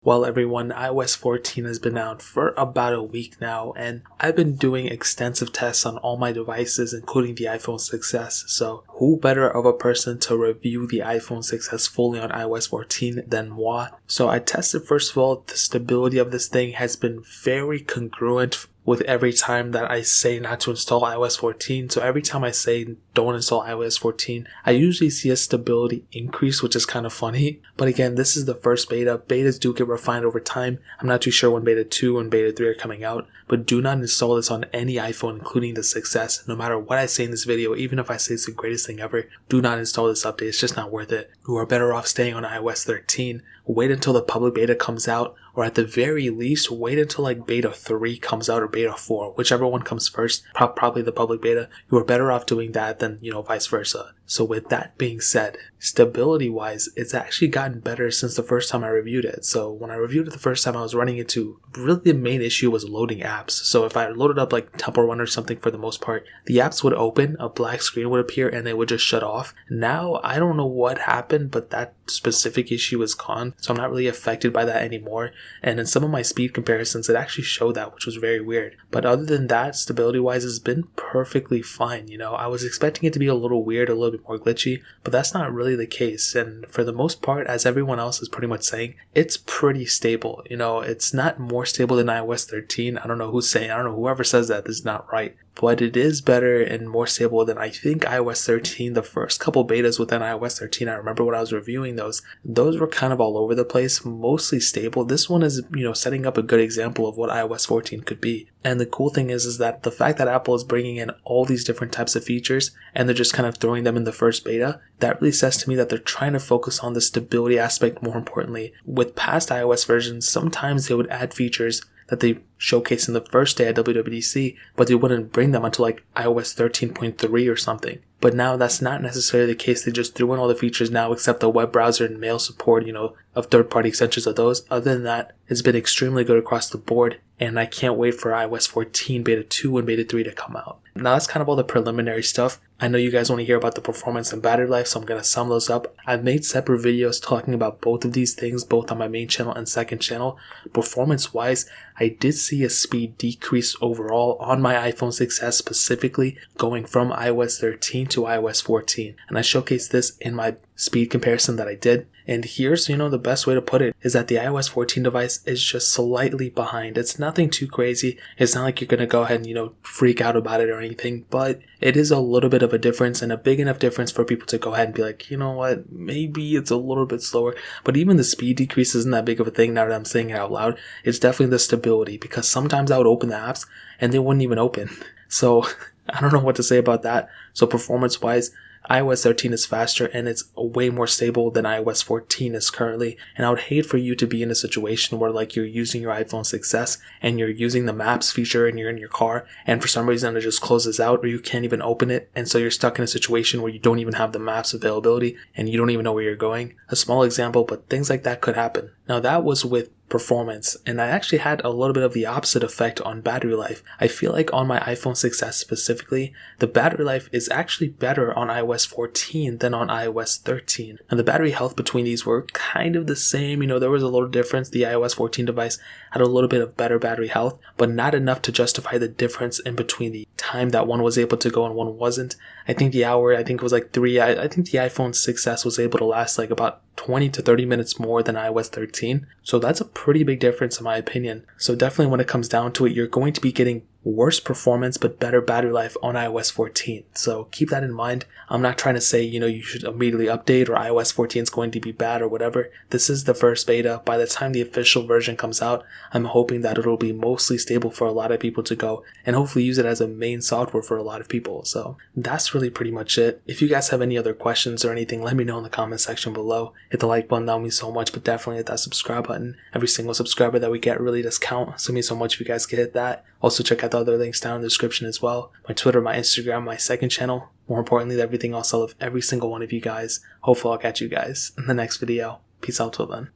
Well, everyone, iOS 14 has been out for about a week now, and I've been doing extensive tests on all my devices, including the iPhone 6s. So, who better of a person to review the iPhone 6s fully on iOS 14 than moi? So, I tested, first of all, the stability of this thing has been very congruent with every time that I say not to install iOS 14. So every time I say don't install iOS 14, I usually see a stability increase, which is kind of funny. But again, this is the first beta. Betas do get refined over time. I'm not too sure when beta 2 and beta 3 are coming out, but do not install this on any iPhone, including the 6s. No matter what I say in this video, even if I say it's the greatest thing ever, do not install this update. It's just not worth it. You are better off staying on iOS 13. Wait until the public beta comes out, or at the very least, wait until like beta 3 comes out or beta 4, whichever one comes first, probably the public beta. You are better off doing that than, vice versa. So with that being said, stability wise, it's actually gotten better since the first time I reviewed it. So when I reviewed it the first time, I was running into, really the main issue was loading apps. So if I loaded up like Temple Run or something, for the most part, the apps would open, a black screen would appear, and they would just shut off. Now, I don't know what happened, but that specific issue is gone. So I'm not really affected by that anymore. And in some of my speed comparisons, it actually showed that, which was very weird. But other than that, stability wise, it's been perfectly fine. I was expecting it to be a little weird, a little bit more glitchy, but that's not really the case. And for the most part, as everyone else is pretty much saying, it's pretty stable. It's not more stable than iOS 13. I don't know who's saying, I don't know, whoever says that is not right. But it is better and more stable than I think iOS 13. The first couple betas within iOS 13, I remember when I was reviewing those were kind of all over the place, mostly stable. This one is, setting up a good example of what iOS 14 could be. And the cool thing is that the fact that Apple is bringing in all these different types of features and they're just kind of throwing them in the first beta, that really says to me that they're trying to focus on the stability aspect more importantly. With past iOS versions, sometimes they would add features that they showcased in the first day at WWDC, but they wouldn't bring them until like iOS 13.3 or something. But now that's not necessarily the case. They just threw in all the features now except the web browser and mail support, of third-party extensions of those. Other than that, it's been extremely good across the board, and I can't wait for iOS 14 beta 2 and beta 3 to come out. Now that's kind of all the preliminary stuff. I know you guys want to hear about the performance and battery life, so I'm going to sum those up. I've made separate videos talking about both of these things, both on my main channel and second channel. Performance-wise, I did see a speed decrease overall on my iPhone 6s specifically, going from iOS 13 to iOS 14. And I showcased this in my speed comparison that I did. And here's, the best way to put it is that the iOS 14 device is just slightly behind. It's nothing too crazy. It's not like you're going to go ahead and, freak out about it or anything, but it is a little bit of a difference and a big enough difference for people to go ahead and be like, you know what, maybe it's a little bit slower. But even the speed decrease isn't that big of a thing now that I'm saying it out loud. It's definitely the stability, because sometimes I would open the apps and they wouldn't even open. So I don't know what to say about that. So performance wise, iOS 13 is faster and it's way more stable than iOS 14 is currently. And I would hate for you to be in a situation where like you're using your iPhone 6s and you're using the maps feature and you're in your car and for some reason it just closes out or you can't even open it. And so you're stuck in a situation where you don't even have the maps availability and you don't even know where you're going. A small example, but things like that could happen. Now that was with performance, and I actually had a little bit of the opposite effect on battery life. I feel like on my iPhone 6s specifically, the battery life is actually better on iOS 14 than on iOS 13. And the battery health between these were kind of the same. There was a little difference. The iOS 14 device had a little bit of better battery health, but not enough to justify the difference in between the time that one was able to go and one wasn't. I think it was like 3. I think the iPhone 6s was able to last like about 20 to 30 minutes more than iOS 13. So that's a pretty big difference in my opinion. So definitely when it comes down to it, you're going to be getting worse performance but better battery life on iOS 14. So keep that in mind. I'm not trying to say, you should immediately update or iOS 14 is going to be bad or whatever. This is the first beta. By the time the official version comes out, I'm hoping that it'll be mostly stable for a lot of people to go and hopefully use it as a main software for a lot of people. So that's really pretty much it. If you guys have any other questions or anything, let me know in the comment section below. Hit the like button, that would mean so much, but definitely hit that subscribe button. Every single subscriber that we get really does count, so it means so much if you guys can hit that. Also check out the other links down in the description as well. My Twitter, my Instagram, my second channel. More importantly, everything else, I love every single one of you guys. Hopefully I'll catch you guys in the next video. Peace out till then.